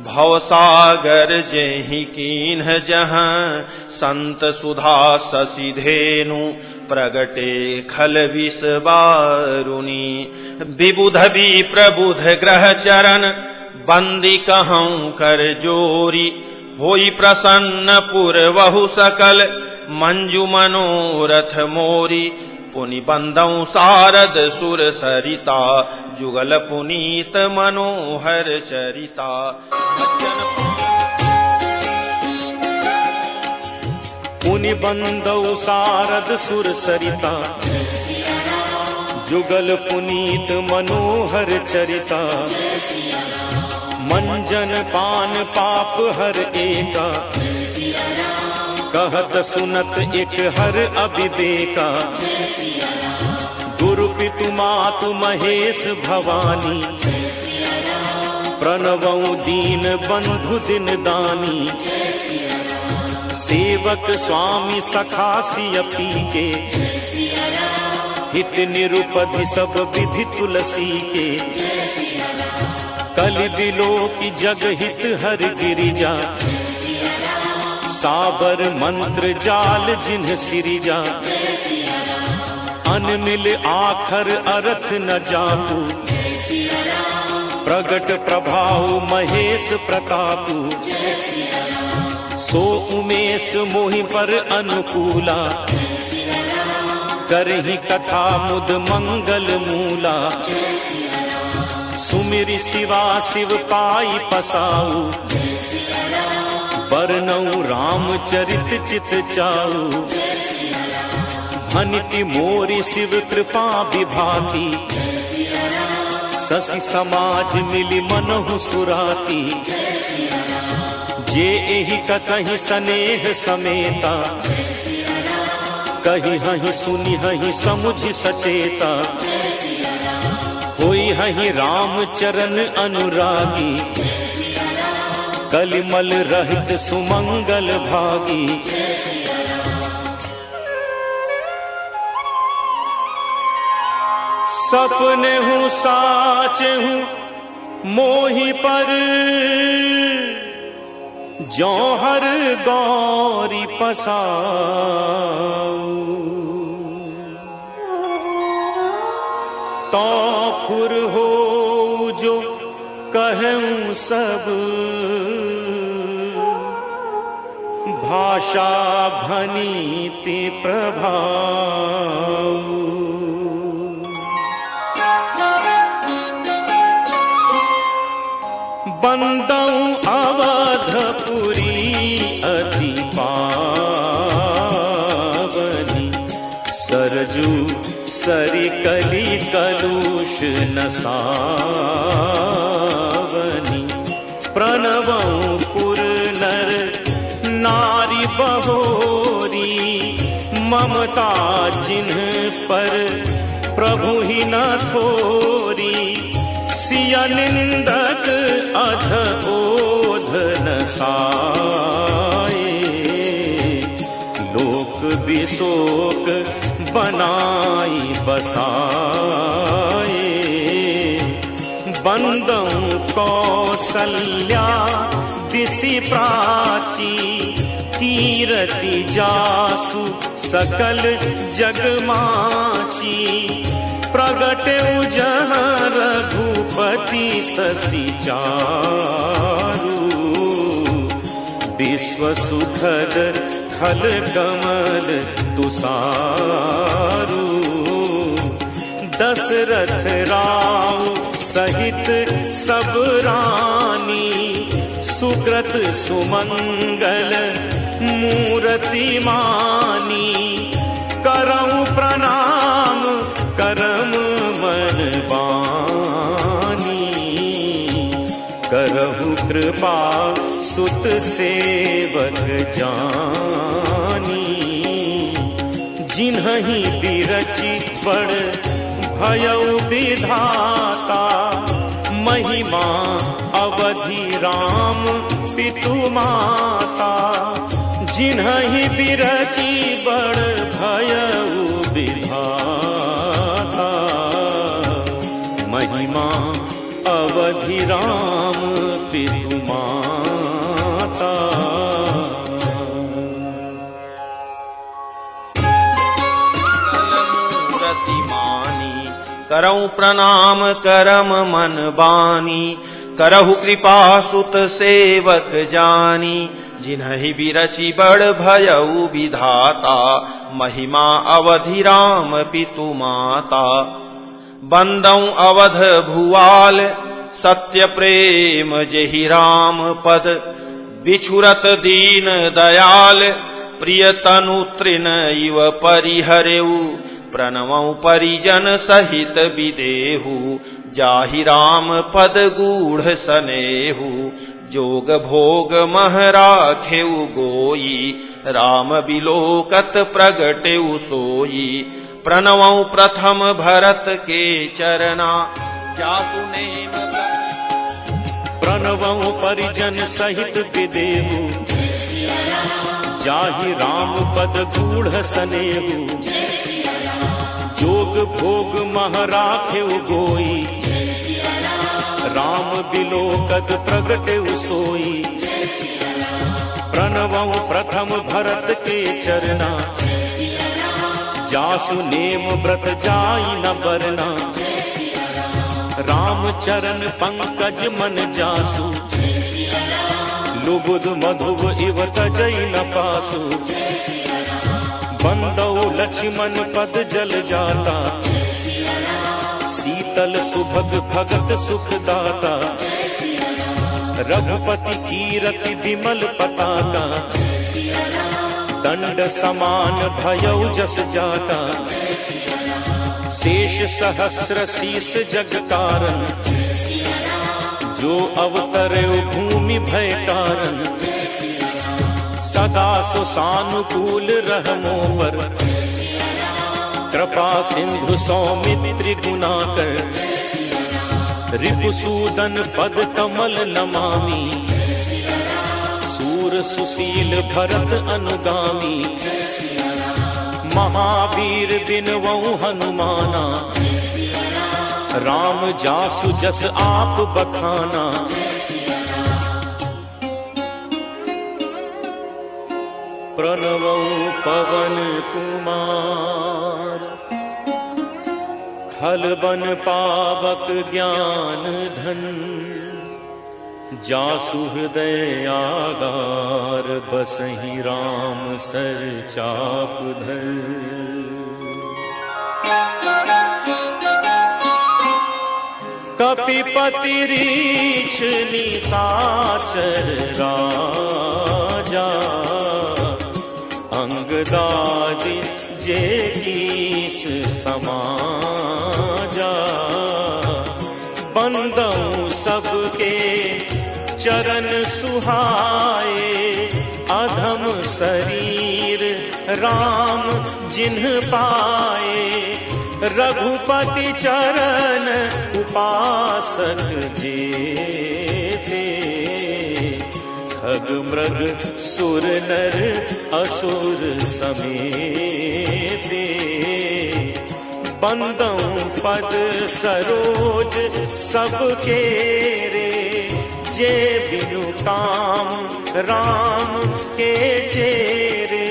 भवसागर जेहि कीन्ह जहाँ। संत सुधा शशि धेनु, प्रगटे खल विष बारुनी। विबुध विप्रबुध ग्रह चरण, बंदी कहऊँ कर जोरी। होई प्रसन्न पुरवहु सकल, मंजु मनोरथ मोरी। पुनि बंदऊ सारद सुर सरिता, जुगल पुनीत मनोहर चरिता। पुनि बंदऊ सारद सुर सरिता, जुगल पुनीत मनोहर चरिता। मंजन पान पाप हर एका, कहत सुनत एक हर अभिदेखा। गुरु पितु मातु महेश भवानी, प्रणवऊ दीन बंधु दिन दानी। सेवक स्वामी सखा सियपी के, हित निरुपधि सब विधि तुलसी के। कलि बिलो की जग हित हर गिरिजा, साबर मंत्र जाल जिन्ह सिरिजा। अनमिल आखर अर्थ न जापू, प्रगट प्रभाव महेश प्रतापू। सो उमेश मोहि पर अनुकूला, करहि कथा मुद मंगल मूला। सुमिरि शिवा शिव पाई पसाऊ, बरनऊ रामचरित चित चाऊ। भनिति मोरि शिव कृपा विभाती, शशि समाज मिली मनहु सुराती। जे एहि कतहि सनेह समेता, कही हहि सुनि हहि समुझ सचेता। होई हहि राम चरण अनुरागी, कलिमल रहित सुमंगल भागी। सपने हूँ साचे हूँ मोहि पर, जौहर गौरी पसाऊ। तो फुर हो जो कहूँ सब, भाषा भनीति प्रभाव। बंदऊ अवधपुरी अति पावनी, सरजू सरि कली कलुष नसावनी। प्रणवऊ पुर नर ममता जिन्ह पर प्रभु ही न थोरी, सिया निंदक अध ओध न साए, लोक विशोक बनाई बसाए, बंदं कौसल्या दिसि प्राची, कीरति जासु सकल जगमाची, प्रगटे जहाँ रघुपति ससि चारु, विश्व सुखद खल कमल तुसारु, दशरथ राव सहित सब रानी, सुकृत सुमंगल मूर्ति मानी, करऊं प्रणाम करम मन बानी, करहु कृपा सुत सेवक जानी, जिन्हि बिरचि बड़ भयउ विधाता, महिमा अवधि राम पितु माता, जिन्हि बिरचि बड़ भयउ विधाता, महिमा अवधि राम पितु माता। करऊं प्रणाम करम मन बानी, करहु कृपा सुत सेवक जानी, जिन्हि बिरचि बड़ भयउ विधाता, महिमा अवधि राम पितु माता। बंदौ अवध भुआल सत्य प्रेम जेहि राम पद, बिछुरत दीन दयाल प्रिय तनु तृण इव परिहरेउ, प्रणवं परिजन सहित विदेहु, जाहि राम पद गूढ़ सनेहु, जोग भोग मह राखेउ गोई, राम बिलोकत प्रगटेउ सोई, प्रणवं प्रथम भरत के चरना, जासु नेम प्रणवं परिजन सहित विदेहु, जाहि राम पद गूढ़ सनेहु, जोग भोग मह राखेउ गोई, राम बिलोकत प्रगटेउ सोई, प्रणवं प्रथम भरत के चरना, जासु नेम व्रत जाई न बरना, राम चरण पंकज मन जासु, लुबुध मधुव इव तजई न पासु, बंदौ लक्ष्मण पद जल जाता, शीतल सुभग भगत सुखदाता, रघुपति कीरति विमल पताका, दंड समान भयउ जस जाता, शेष सहस्र शीस जग कारण, जो अवतरउ भूमि भय कारण, सदा सुसानुकूल रहमो पर, कृपा सिंधु सौमित्र गुणाकर, रिपुसूदन पद कमल नमामि, सूर सुशील भरत अनुगामी, महावीर बिनवऊ हनुमाना, राम जासु जस आप बखाना, प्रणवं पवन कुमार, खल बन पावक ज्ञान धन, जासु हृदय आगार, बसहि राम सर चाप धर। कपिपति रीछ निशाचर राजा, अंगदादि जे कीस समाजा, बंदौ सबके चरण सुहाए, अधम शरीर राम जिन्ह पाए, रघुपति चरण उपासक जे थे। खग मृग सुर नर असुर समेते, बंदों पद सरोज सबके रे। जे बिनु काम राम के चेरे,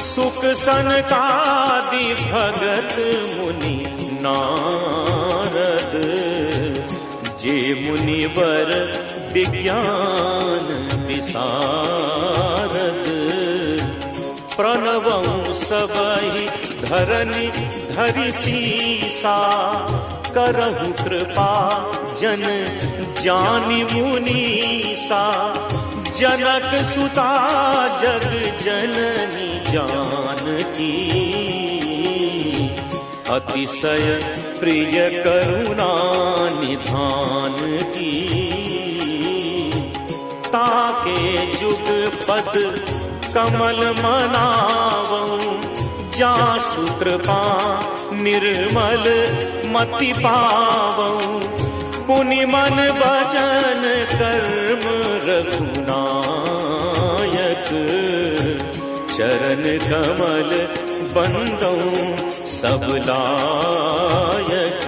सुख सनकादि भगत मुनि नारद। जे मुनिवर विज्ञान विशारद, प्रणवं सबहि धरनि धरि सीसा। करहु कृपा जन जानि मुनीसा, जनक सुता जग जननी जानकी। अतिशय प्रिय करुणा निधान की, ताके जुग पद कमल मनावऊं। जासु कृपा निर्मल मति पावऊं। पुनि मन भजन कर्म रघुनायक, चरण कमल बंदों सब लायक।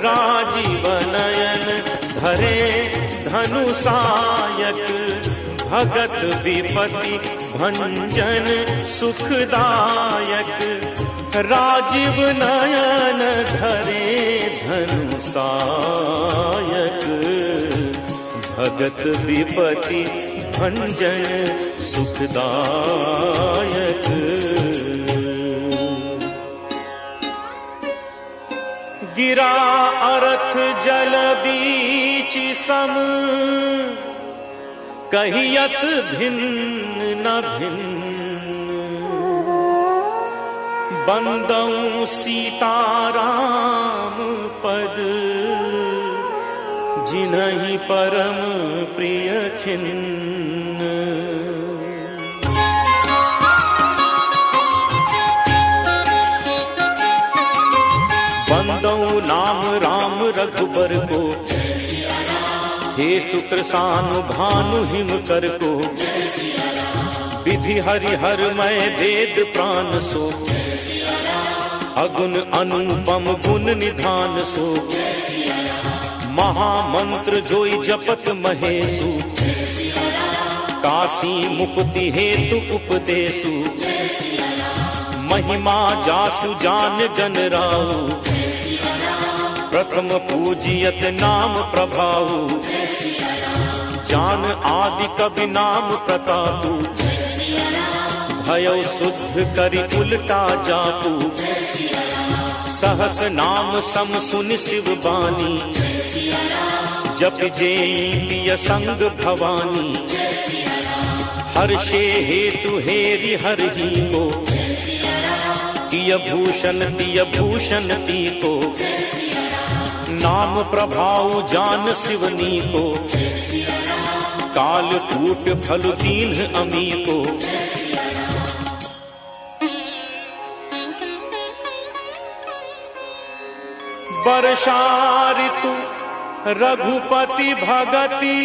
राजीव नयन धरे धनुषायक, भगत विपति भंजन सुखदायक। राजीव नयन धरे धनुषायक, भगत विपति भंजन सुखदायक। गिरा अरथ जल बीच सम, कहियत भिन्न न भिन्न। बंदों सीताराम पद, जिन्हि परम प्रिय खिन्न। बंदों नाम राम रघुबर को, हेतु कृसानु भानु हिम कर को। विधि हरिहर मय वेद प्राण सो, अगुण अनुपम गुण निधान सो। महामंत्र जोई जपत महेशु, काशी मुक्ति हेतु उपदेशु। महिमा जासु जान जन राउ, प्रथम पूजियत नाम प्रभाऊ। जान आदि कवि नाम प्रतापु, भयो शुद्ध करि उल्टा जापू। सहस नाम सम सुनि शिव बानी, जप जेई पिय संग भवानी। हर्षे हेतु हेरि हरहि को, तिय भूषण तिय भूषण ती को। नाम प्रभाव जान शिवनी को, काल कूट फल दीन अमी को। वर्षा ऋतु रघुपति भगति,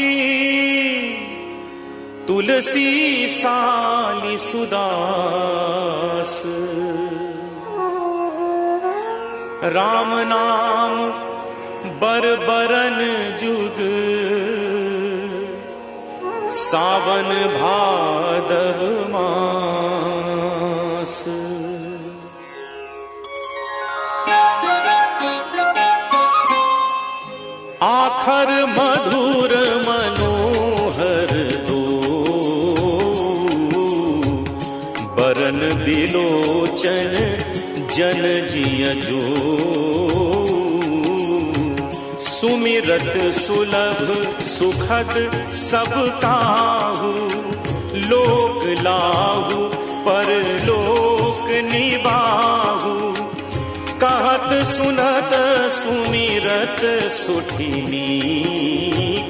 तुलसी साली सुदास। राम नाम बरबरन जुग, सावन भादव मास। आखर मधुर मनोहर दो, बरन बिलोचन जन जिय जो। सुमिरत सुलभ सुखद सब काहू, लोक लाहू परलोक निबाहू। कहत सुनत सुमिरत सुठिनी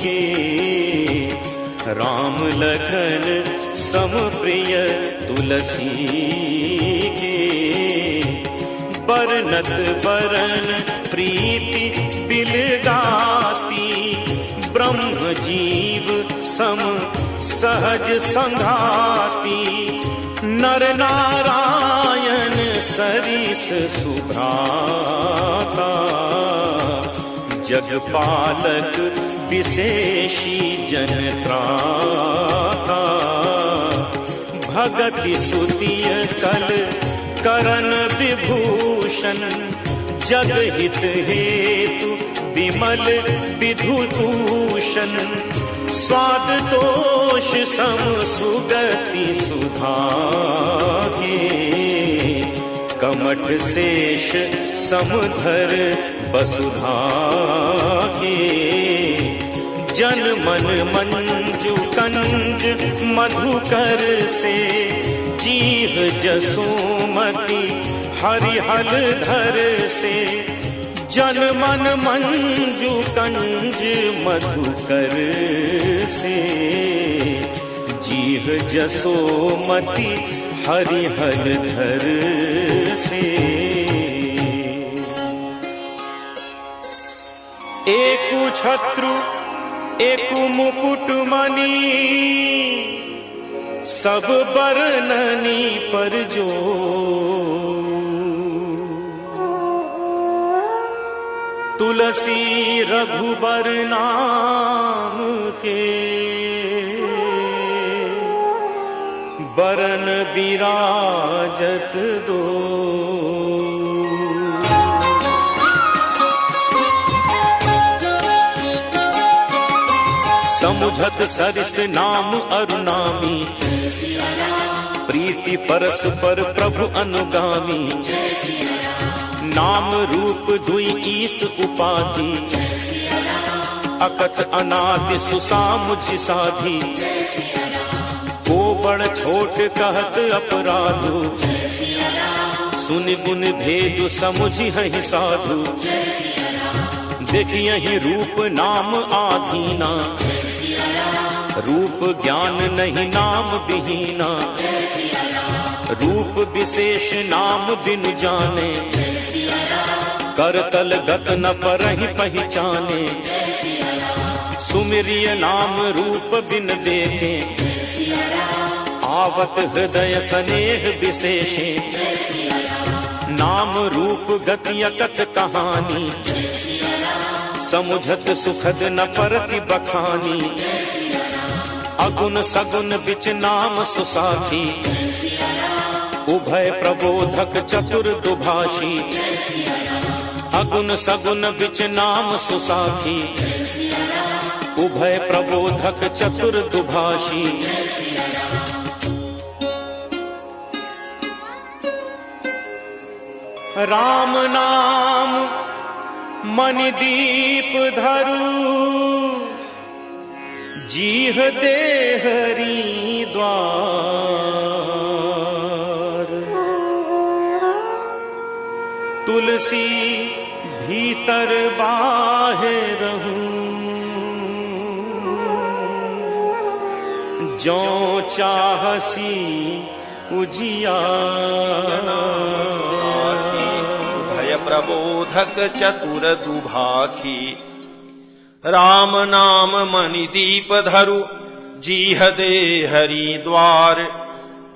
के, राम लखन सम प्रिय तुलसी के, बरनत बरन प्रीति बिलगाती, ब्रह्म जीव सम सहज संघाती, नर नारायण सरिस सुभ्राता, जगपालक विशेषी जनत्राता, भगति सुतिय कल करण विभूषण, जगहित हेतु विमल विधुभूषण, स्वाद दोष सम सुगति सुधा के, कमठ शेष समधर वसुधा के, जन मन मंजु कंज मधुकर से, जीव जसोमति हरिहल धर से, जन मन मंजु कंज मधुकर से, जीव जसोमति हरिहल धर से। एकु छत्रु एकु मुकुट मणि, सब बरननी पर जो, तुलसी रघुबर नाम के, बरन विराजत दो। समुझत सरिस नाम अरुनामी, प्रीति परस्पर प्रभु अनुगामी, नाम रूप दुई ईस उपाधि, अकथ अनादि सुसामुझ साधी, को बड़ छोट कहत अपराधु, सुन गुण भेदु समुझि हहि साधु, देखियहि रूप नाम आधीना, रूप ज्ञान नहीं नाम विहीना, रूप विशेष नाम बिनु जाने, करतल गत न परहि पहचाने, सुमिरिय नाम रूप बिन देखे, आवत हृदय स्नेह विशेषे, नाम रूप गति अकथ कहानी, समुझत सुखद न परति बखानी, अगुण सगुण बिच नाम सुसाखी, उभय प्रबोधक चतुर दुभाषी, अगुण सगुण बिच नाम सुसाखी, उभय प्रबोधक चतुर दुभाषी, राम नाम मणि दीप धरु, जीह दे हरि द्वार, तुलसी भीतर बाहिर रहूं, जो चाहसी उजियार, भय प्रबोधक चतुर दुभाखी, राम नाम मणि दीप धरु, जीह दे हरि द्वार,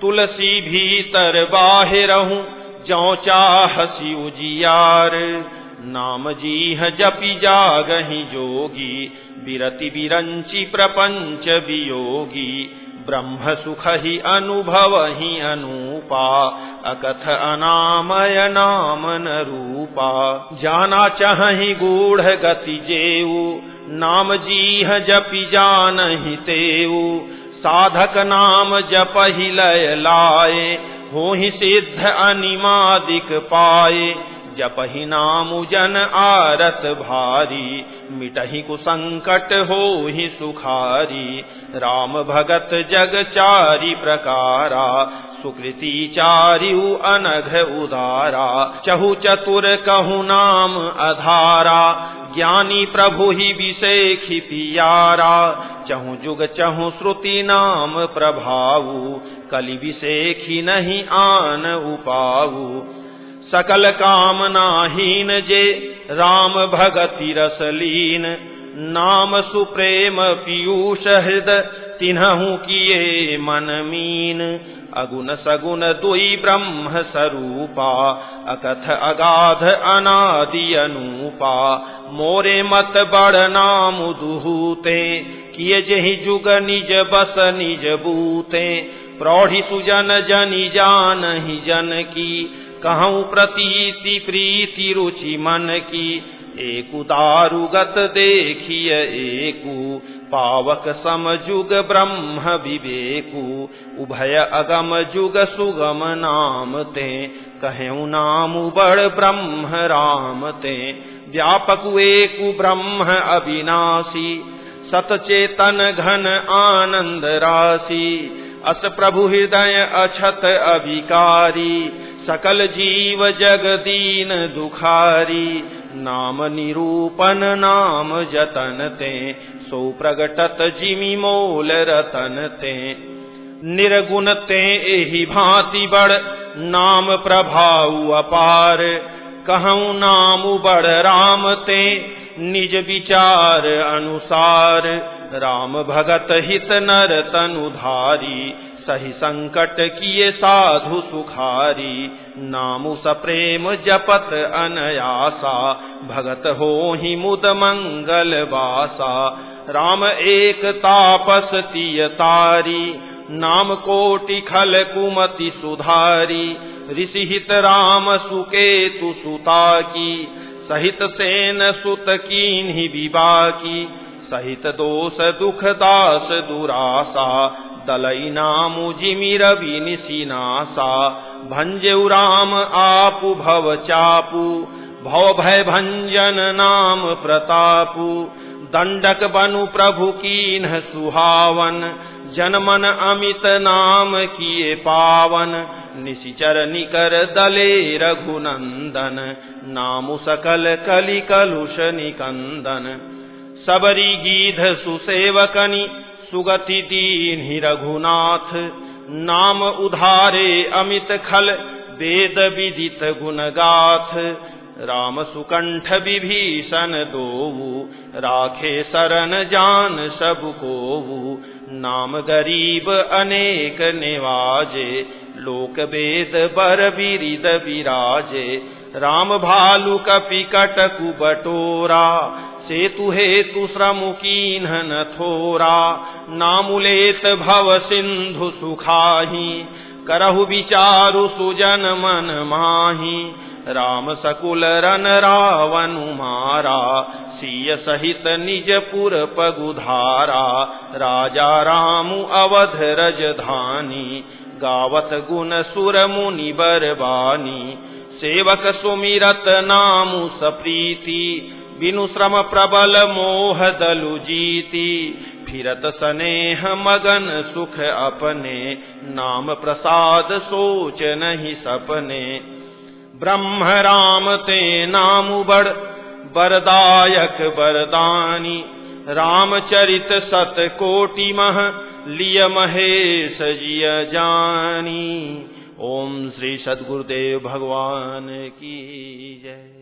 तुलसी भीतर बाहिरहूं, जौ चाहसी उजियार, नाम जीह जपि जागहि जोगी, बिरति बिरंचि प्रपंच वियोगी, ब्रह्म सुख ही अनुभवहि अनूपा, अकथ अनामय नाम न रूपा, जाना चाहि गूढ़ गति जेऊ, नाम जीह जपि जानहि तेऊ, साधक नाम जपहि लय लाए, होहि सिद्ध अनिमादिक पाए, जपहि नामु जन आरत भारी, मिटहि कुसंकट होहि सुखारी। राम भगत जग चारि प्रकारा, सुकृति चारिउ अनघ उदारा। चहु चतुर कहु नाम अधारा, ज्ञानी प्रभु ही विशेखि पियारा। चहु जुग चहु श्रुति नाम प्रभाऊ, कलि विशेखि नहीं आन उपाऊ। सकल कामनाहीन जे राम भगति रस लीन, नाम सुप्रेम पीयूष हृदय तिन्हु किए मन मीन। अगुण सगुण दुई ब्रह्म स्वरूपा, अकथ अगाध अनादि अनूपा। मोरे मत बड़ नाम दुहूते, किए जेहि जुग निज बस निज बूते। प्रौढ़ि सुजन जनि जानहि जन की, कहूँ प्रतीति प्रीति रुचि मन की। एकु दारुगत देखिय एकु, पावक सम जुग ब्रह्म विवेकु। उभय अगम जुग सुगम नाम ते, कहूँ नाम बड़ ब्रह्म राम ते। व्यापक एकु ब्रह्म अविनाशी, सतचेतन घन आनंद राशि। अस प्रभु हृदय अछत अविकारी, सकल जीव जग दीन दुखारी। नाम निरूपन नाम जतन ते, सो प्रगटत जिमि मोल रतन ते। निर्गुण ते एहि भांति बड़, नाम प्रभाऊ अपार। कहूँ नाम बड़ राम ते, निज विचार अनुसार। राम भगत हित नर तनुधारी, सही संकट किए साधु सुखारी। नामु सप्रेम जपत अनयासा, भगत होहि मुद मंगल वासा। राम एक तापस तिय तारी, नाम कोटि खल कुमति सुधारी। ऋषि हित राम सुकेतु सुता की, सहित सेन सुत कीन्हि विबाकी। सहित दोष दुख दास दुरासा, दलई नामु जिमि रवि निशिनासा। भंजेउ राम आपु भव चापू, भव भय भंजन नाम प्रतापु। दंडक बनु प्रभु कीन्ह सुहावन, जन मन अमित नाम किए पावन। निशिचर निकर दले रघुनंदन, नामु सकल कलि कलुष निकंदन। सबरी गीध सुसेवकनि, सुगति दीन्हि रघुनाथ। नाम उधारे अमित खल, वेद विदित गुण गाथ। राम सुकंठ विभीषण दोऊ, राखे शरण जान सब कोऊ। नाम गरीब अनेक निवाजे, लोक वेद बर बिरिद विराजे। राम भालु कपि कटकु बटोरा, सेतु हेतु श्रम कीन्ह न थोरा। नामुलेत भव सिंधु सुखाही, करहु विचारु सुजन मन माही। राम सकुल रन रावनु मारा, सिय सहित निजपुर पगुधारा। राजा रामु अवध रजधानी, गावत गुण सुर मुनि बरबानी। सेवक सुमिरत नामु सप्रीति, बिनु श्रम प्रबल मोह दलु जीति। फिरत स्नेह मगन सुख अपने, नाम प्रसाद सोच नहीं सपने। ब्रह्म राम ते नामु बड़, बरदायक बरदानी। रामचरित सत कोटि मह, लिय महेश जिय जानी। ओम श्री सद्गुरुदेव भगवान की जय।